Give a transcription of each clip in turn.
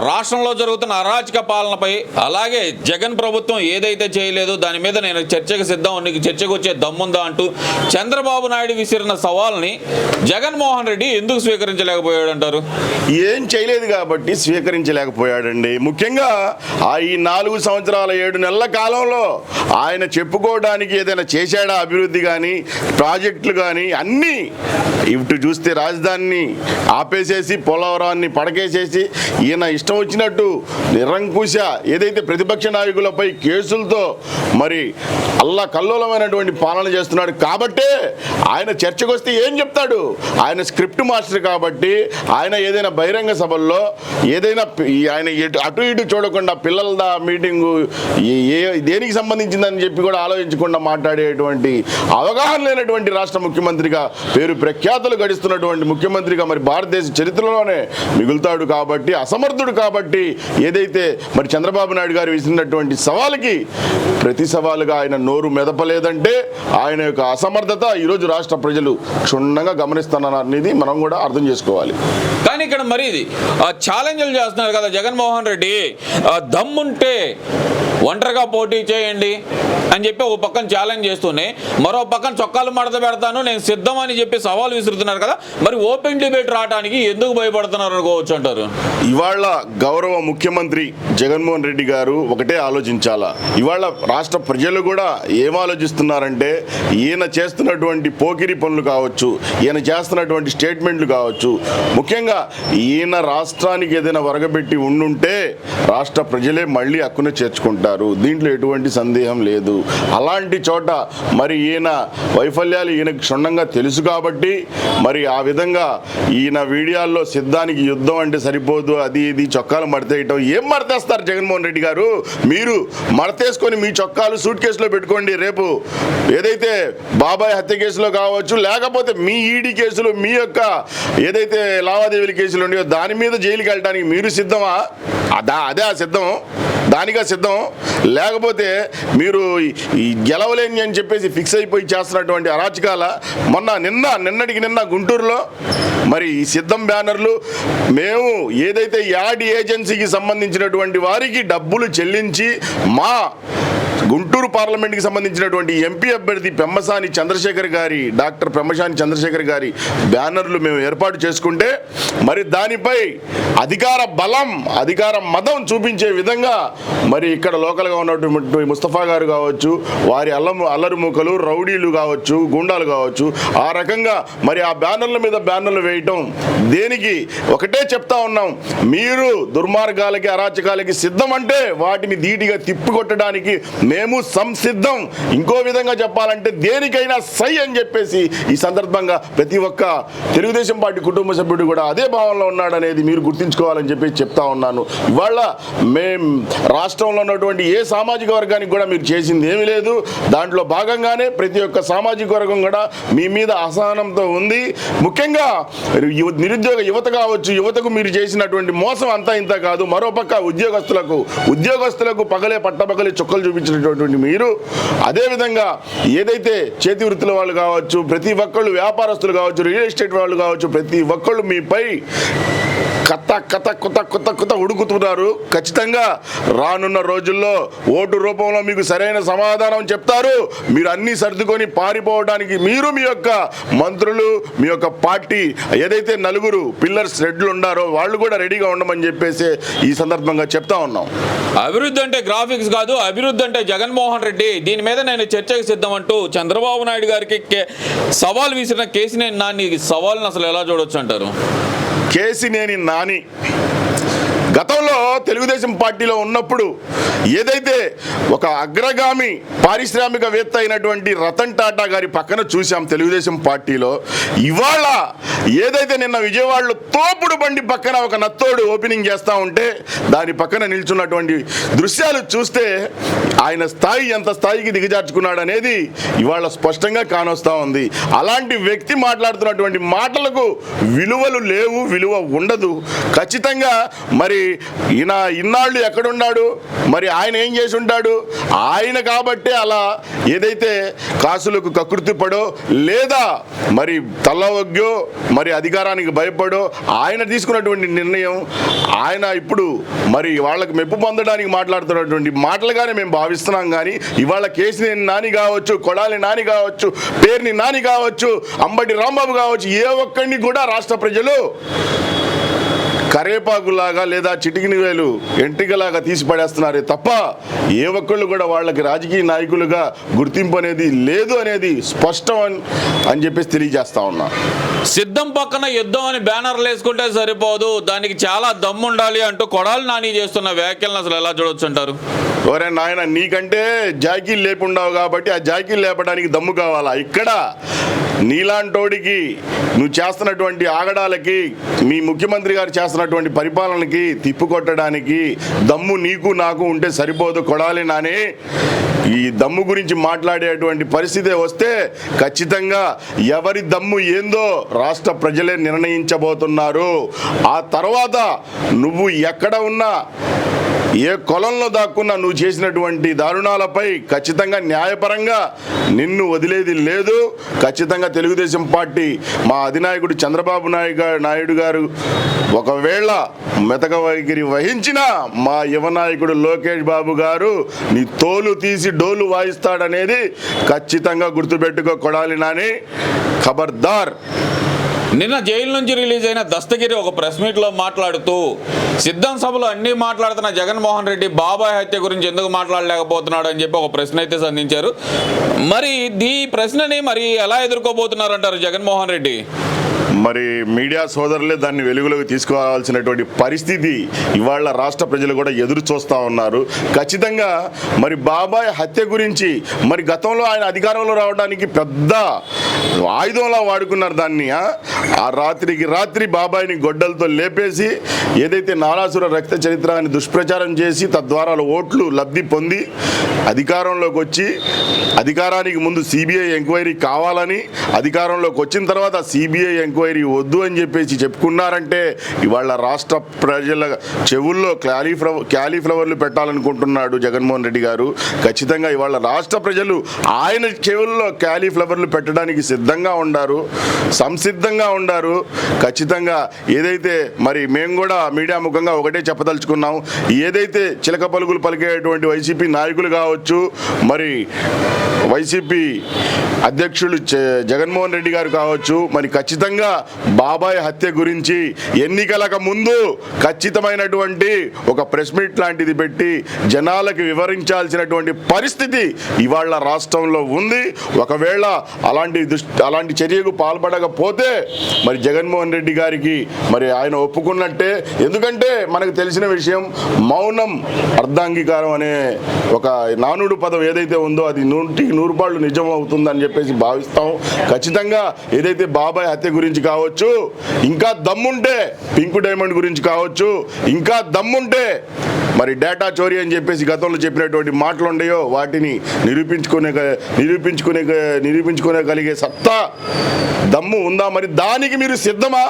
రాష్ట్రంలో జరుగుతున్న అరాచక పాలనపై అలాగే జగన్ ప్రభుత్వం ఏదైతే చేయలేదో దాని మీద నేను చర్చకు సిద్ధం, నీకు చర్చకు వచ్చే దమ్ముందా అంటూ చంద్రబాబు నాయుడు విసిరిన సవాల్ని జగన్మోహన్ రెడ్డి ఎందుకు స్వీకరించలేకపోయాడు అంటారు? ఏం చేయలేదు కాబట్టి స్వీకరించలేకపోయాడండి. ముఖ్యంగా ఈ 4 సంవత్సరాల 7 నెలల కాలంలో ఆయన చెప్పుకోవడానికి ఏదైనా చేశాడా? అభివృద్ధి కానీ ప్రాజెక్టులు కానీ అన్నీ ఇటు చూస్తే రాజధానిని ఆపేసేసి పోలవరాన్ని పడకేసేసి ఈయన ఇష్టం వచ్చినట్టు నిరంకుశ ఏదైతే ప్రతిపక్ష నాయకులపై కేసులతో మరి అల్లకల్లోలమైనటువంటి పాలన చేస్తున్నాడు. కాబట్టే ఆయన చర్చకు వస్తే ఏం చెప్తాడు? ఆయన స్క్రిప్ట్ మాస్టర్ కాబట్టి ఆయన ఏదైనా బహిరంగ సభల్లో ఏదైనా ఆయన అటు ఇటు చూడకుండా పిల్లల మీటింగు దేనికి సంబంధించిందని చెప్పి కూడా ఆలోచించకుండా మాట్లాడేటువంటి అవగాహన లేనటువంటి రాష్ట్ర ముఖ్యమంత్రిగా పేరు ప్రఖ్యాతులు గడిస్తున్నటువంటి ముఖ్యమంత్రిగా మరి భారతదేశ చరిత్రలోనే మిగులుతాడు. కాబట్టి అసమర్థుడు కాబట్టి ఏదైతే మరి చంద్రబాబు నాయుడు గారు విసిరినటువంటి సవాలుకి ప్రతి సవాలుగా ఆయన నోరు మెదపలేదంటే ఆయన యొక్క అసమర్థత ఈరోజు రాష్ట్ర ప్రజలు క్షుణ్ణంగా గమనిస్తున్నారనేది మనం కూడా అర్థం చేసుకోవాలి. కానీ ఇక్కడ మరి ఇది ఛాలెంజ్లు చేస్తున్నారు కదా జగన్మోహన్ రెడ్డి, దమ్ముంటే ఒంటరిగా పోటీ చేయండి అని చెప్పి ఒక పక్కన ఛాలెంజ్ చేస్తూనే మరో పక్కన చొక్కాలు మడత పెడతాను నేను సిద్ధం అని చెప్పి సవాల్ విసురుతున్నారు కదా. మరి ఓపెన్ డిబేట్ రావడానికి ఎందుకు భయపడుతున్నారు అనుకోవచ్చు అంటారు? ఇవాళ గౌరవ ముఖ్యమంత్రి జగన్మోహన్ రెడ్డి గారు ఒకటే ఆలోచించాలా. ఇవాళ రాష్ట్ర ప్రజలు కూడా ఏం ఆలోచిస్తున్నారంటే ఈయన చేస్తున్నటువంటి పోకిరి పనులు కావచ్చు, ఈయన చేస్తున్నటువంటి స్టేట్మెంట్లు కావచ్చు, ముఖ్యంగా ఈయన రాష్ట్రానికి ఏదైనా వరగబెట్టి ఉండుంటే రాష్ట్ర ప్రజలే మళ్ళీ హక్కును చేర్చుకుంటారు. దీంట్లో ఎటువంటి సందేహం లేదు. అలాంటి చోట మరి ఈయన వైఫల్యాలు ఈయనకు క్షుణ్ణంగా తెలుసు కాబట్టి మరి ఆ విధంగా ఈయన వీడియోల్లో సిద్ధానికి యుద్ధం అంటే సరిపోదు, అది ఇది చొక్కాలు మడతేయటం. ఏం మడతేస్తారు జగన్మోహన్ రెడ్డి గారు? మీరు మడతేసుకొని మీ చొక్కాలు సూట్ కేసులో పెట్టుకోండి. రేపు ఏదైతే బాబాయ్ హత్య కేసులో కావచ్చు, లేకపోతే మీ ఈడీ కేసులు, మీ యొక్క ఏదైతే లావాదేవీల కేసులు ఉన్నాయో దాని మీద జైలుకి వెళ్ళడానికి మీరు సిద్ధమా? అదే ఆ సిద్ధం, దానిగా సిద్ధం. లేకపోతే మీరు గెలవలేని అని చెప్పేసి ఫిక్స్ అయిపోయి చేస్తున్నటువంటి అరాచకాల నిన్నటికి నిన్న గుంటూరులో మరి ఈ సిద్ధం బ్యానర్లు మేము ఏదైతే యాడ్ ఏజెన్సీకి సంబంధించినటువంటి వారికి డబ్బులు చెల్లించి మా గుంటూరు పార్లమెంట్కి సంబంధించినటువంటి ఎంపీ అభ్యర్థి పెమ్మసాని చంద్రశేఖర్ గారి డాక్టర్ పెమ్మసాని చంద్రశేఖర్ గారి బ్యానర్లు మేము ఏర్పాటు చేసుకుంటే మరి దానిపై అధికార బలం, అధికార మదం చూపించే విధంగా మరి ఇక్కడ లోకల్గా ఉన్నటువంటి ముస్తఫా గారు కావచ్చు, వారి అల్లరి మూకలు రౌడీలు కావచ్చు, గుండాలు కావచ్చు, ఆ రకంగా మరి ఆ బ్యానర్ల మీద బ్యానర్లు వేయటం దేనికి? ఒకటే చెప్తా ఉన్నాం, మీరు దుర్మార్గాలకి అరాచకాలకి సిద్ధం అంటే వాటిని ధీటిగా తిప్పికొట్టడానికి మేము సంసిద్ధం. ఇంకో విధంగా చెప్పాలంటే దేనికైనా సై అని చెప్పేసి ఈ సందర్భంగా ప్రతి ఒక్క తెలుగుదేశం పార్టీ కుటుంబ సభ్యుడు కూడా అదే భావనలో ఉన్నాడనేది మీరు గుర్తుంచుకోవాలని చెప్పి చెప్తా ఉన్నాను. ఇవాళ రాష్ట్రంలో ఉన్నటువంటి ఏ సామాజిక వర్గానికి కూడా మీరు చేసింది ఏమీ లేదు. దాంట్లో భాగంగానే ప్రతి ఒక్క సామాజిక వర్గం కూడా మీ మీద అసహనంతో ఉంది. ముఖ్యంగా నిరుద్యోగ యువత కావచ్చు, యువతకు మీరు చేసినటువంటి మోసం అంతా ఇంత కాదు. మరోపక్క ఉద్యోగస్తులకు పట్టపగలే చుక్కలు చూపించినటువంటి మీరు అదేవిధంగా ఏదైతే చేతి వృత్తుల వాళ్ళు కావచ్చు, ప్రతి ఒక్కళ్ళు వ్యాపారస్తులు కావచ్చు, రియల్ ఎస్టేట్ వాళ్ళు కావచ్చు, ప్రతి ఒక్కళ్ళు మీపై కొత్త ఉడుకుతున్నారు. ఖచ్చితంగా రానున్న రోజుల్లో ఓటు రూపంలో మీకు సరైన సమాధానం చెప్తారు. మీరు అన్ని సర్దుకొని పారిపోవడానికి మీరు, మీ యొక్క మంత్రులు, మీ యొక్క పార్టీ ఏదైతే 4 పిల్లర్స్ రెడ్లు ఉన్నారో వాళ్ళు కూడా రెడీగా ఉండమని చెప్పేసి ఈ సందర్భంగా చెప్తా ఉన్నాం. అభివృద్ధి అంటే గ్రాఫిక్స్ కాదు, అభివృద్ధి అంటే జగన్మోహన్ రెడ్డి. దీని మీద నేను చర్చకు సిద్ధం అంటూ చంద్రబాబు నాయుడు గారికి సవాల్ విసిరిన కేసినేని నాని సవాల్ని అసలు ఎలా చూడొచ్చు అంటారు? కేసినేని నాని గతంలో తెలుగుదేశం పార్టీలో ఉన్నప్పుడు ఏదైతే ఒక అగ్రగామి పారిశ్రామికవేత్త అయినటువంటి రతన్ టాటా గారి పక్కన చూసాం తెలుగుదేశం పార్టీలో. ఇవాళ ఏదైతే నిన్న విజయవాడలో తోపుడు బండి పక్కన ఒక నత్తోడు ఓపెనింగ్ చేస్తూ ఉంటే దాని పక్కన నిల్చున్నటువంటి దృశ్యాలు చూస్తే ఆయన స్థాయి ఎంత స్థాయికి దిగజార్చుకున్నాడు అనేది ఇవాళ స్పష్టంగా కానొస్తూ ఉంది. అలాంటి వ్యక్తి మాట్లాడుతున్నటువంటి మాటలకు విలువలు లేవు, విలువ ఉండదు. ఖచ్చితంగా మరి మరి ఈయన ఇన్నాళ్ళు ఎక్కడున్నాడు, మరి ఆయన ఏం చేసి ఉంటాడు? ఆయన కాబట్టే అలా ఏదైతే కాసులకు కకృతి పడో లేదా మరి తల్లవగ్గో మరి అధికారానికి భయపడో ఆయన తీసుకున్నటువంటి నిర్ణయం, ఆయన ఇప్పుడు మరి వాళ్ళకి మెప్పు పొందడానికి మాట్లాడుతున్నటువంటి మాటలుగానే మేము భావిస్తున్నాం. కానీ ఇవాళ కేసీఆర్ నాని కావచ్చు, కొడాలి నాని కావచ్చు, పేర్ని నాని కావచ్చు, అంబటి రాంబాబు కావచ్చు, ఏ ఒక్కడిని కూడా రాష్ట్ర ప్రజలు కరేపాకులాగా లేదా చిటికిన వేలు ఎంట్రికలాగా తీసి పడేస్తున్నారే తప్ప ఏ ఒక్కళ్ళు కూడా వాళ్ళకి రాజకీయ నాయకులుగా గుర్తింపు అనేది లేదు అనేది స్పష్టం అని చెప్పేసి తెలియజేస్తా ఉన్నా. సిద్ధం పక్కన యుద్ధం అని బ్యానర్లు వేసుకుంటే సరిపోదు, దానికి చాలా దమ్ము ఉండాలి అంటూ కొడాలి నాని చేస్తున్న వ్యాఖ్యలను అసలు ఎలా చూడొచ్చు అంటారు? ఎవరైనా నాయన నీకంటే జాకీలు లేపుండావు కాబట్టి ఆ జాకీలు లేపడానికి దమ్ము కావాలా? ఇక్కడ నీలాంటోడికి నువ్వు చేస్తున్నటువంటి ఆగడాలకి, మీ ముఖ్యమంత్రి గారు చేస్తున్నటువంటి పరిపాలనకి తిప్పుకొట్టడానికి దమ్ము నీకు నాకు ఉంటే సరిపోదు కొడాలి నాని. ఈ దమ్ము గురించి మాట్లాడేటువంటి పరిస్థితి వస్తే ఖచ్చితంగా ఎవరి దమ్ము ఏందో రాష్ట్ర ప్రజలే నిర్ణయించబోతున్నారు. ఆ తర్వాత నువ్వు ఎక్కడ ఉన్నా, ఏ కొలంలో దాక్కున్నా నువ్వు చేసినటువంటి దారుణాలపై ఖచ్చితంగా న్యాయపరంగా నిన్ను వదిలేది లేదు. ఖచ్చితంగా తెలుగుదేశం పార్టీ మా అధినాయకుడు చంద్రబాబు నాయుడు గారు ఒకవేళ మెతక వైఖరి వహించిన మా యువ నాయకుడు లోకేష్ బాబు గారు నీ తోలు తీసి డోలు వాయిస్తాడనేది ఖచ్చితంగా గుర్తుపెట్టుకో కొడాలి నాని, ఖబర్దార్. నిన్న జైలు నుంచి రిలీజ్ అయిన దస్తగిరి ఒక ప్రెస్ మీట్లో మాట్లాడుతూ సిద్ధం సభలో అన్నీ మాట్లాడుతున్న జగన్మోహన్ రెడ్డి బాబాయ్ హత్య గురించి ఎందుకు మాట్లాడలేకపోతున్నాడు అని చెప్పి ఒక ప్రశ్న అయితే సంధించారు. మరి ఈ ప్రశ్నని మరి ఎలా ఎదుర్కోబోతున్నారంటారు జగన్మోహన్ రెడ్డి? మరి మీడియా సోదరులే దాన్ని వెలుగులోకి తీసుకురావాల్సినటువంటి పరిస్థితి ఇవాళ రాష్ట్ర ప్రజలు కూడా ఎదురు చూస్తూ ఉన్నారు. ఖచ్చితంగా మరి బాబాయ్ హత్య గురించి మరి గతంలో ఆయన అధికారంలో రావడానికి పెద్ద ఆయుధంలా వాడుకున్నారు దాన్ని. ఆ రాత్రికి రాత్రి బాబాయిని గొడ్డలతో లేపేసి ఏదైతే నారాసుర రక్త చరిత్ర అని దుష్ప్రచారం చేసి తద్వారా ఓట్లు లబ్ధి పొంది అధికారంలోకి వచ్చి, అధికారానికి ముందు సిబిఐ ఎంక్వైరీ కావాలని, అధికారంలోకి వచ్చిన తర్వాత సిబిఐ ఎంక్వైరీ వద్దు అని చెప్పేసి చెప్పుకున్నారంటే ఇవాళ రాష్ట్ర ప్రజల చెవుల్లో క్యాలీఫ్లవర్లు పెట్టాలనుకుంటున్నాడు జగన్మోహన్ రెడ్డి గారు. ఖచ్చితంగా ఇవాళ రాష్ట్ర ప్రజలు ఆయన చెవుల్లో క్యాలీఫ్లవర్లు పెట్టడానికి సిద్ధంగా ఉండారు, సంసిద్ధంగా ఉండారు. ఖచ్చితంగా ఏదైతే మరి మేము కూడా మీడియా ముఖంగా ఒకటే చెప్పదలుచుకున్నాం, ఏదైతే చిలక పలుకులు పలికేటువంటి వైసీపీ నాయకులు కావచ్చు, మరి వైసీపీ అధ్యక్షులు జగన్మోహన్ రెడ్డి గారు కావచ్చు, మరి ఖచ్చితంగా బాబాయ్ హత్య గురించి ఎన్నికలకు ముందు ఖచ్చితమైనటువంటి ఒక ప్రెస్ మీట్ లాంటిది పెట్టి జనాలకు వివరించాల్సినటువంటి పరిస్థితి ఇవాళ రాష్ట్రంలో ఉంది. ఒకవేళ అలాంటి చర్యకు పాల్పడకపోతే మరి జగన్మోహన్ రెడ్డి గారికి మరి ఆయన ఒప్పుకున్నట్టే. ఎందుకంటే మనకు తెలిసిన విషయం, మౌనం అర్ధాంగీకారం అనే ఒక నానుడు పదం ఏదైతే ఉందో అది 100% నిజం అవుతుందని చెప్పేసి భావిస్తాం. ఖచ్చితంగా ఏదైతే బాబాయ్ హత్య గురించి కావచ్చు, ఇంకా దమ్ముంటే పింక్ డైమండ్ గురించి కావచ్చు, ఇంకా దమ్ముంటే మరి డేటా చోరీ అని చెప్పేసి గతంలో చెప్పినటువంటి మాటలు ఉన్నాయో వాటిని నిరూపించుకోగలిగే సత్తా దమ్ము ఉందా? మరి దానికి మీరు సిద్ధమా?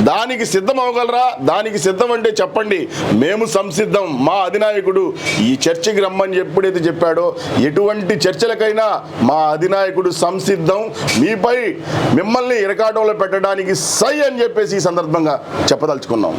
దానికి సిద్ధం అవ్వగలరా? దానికి సిద్ధం అంటే చెప్పండి, మేము సంసిద్ధం. మా అధినాయకుడు ఈ చర్చకి రమ్మని ఎప్పుడైతే చెప్పాడో ఎటువంటి చర్చలకైనా మా అధినాయకుడు సంసిద్ధం, మిమ్మల్ని ఇరకాటంలో పెట్టడానికి సై అని చెప్పేసి ఈ సందర్భంగా చెప్పదలుచుకున్నాం.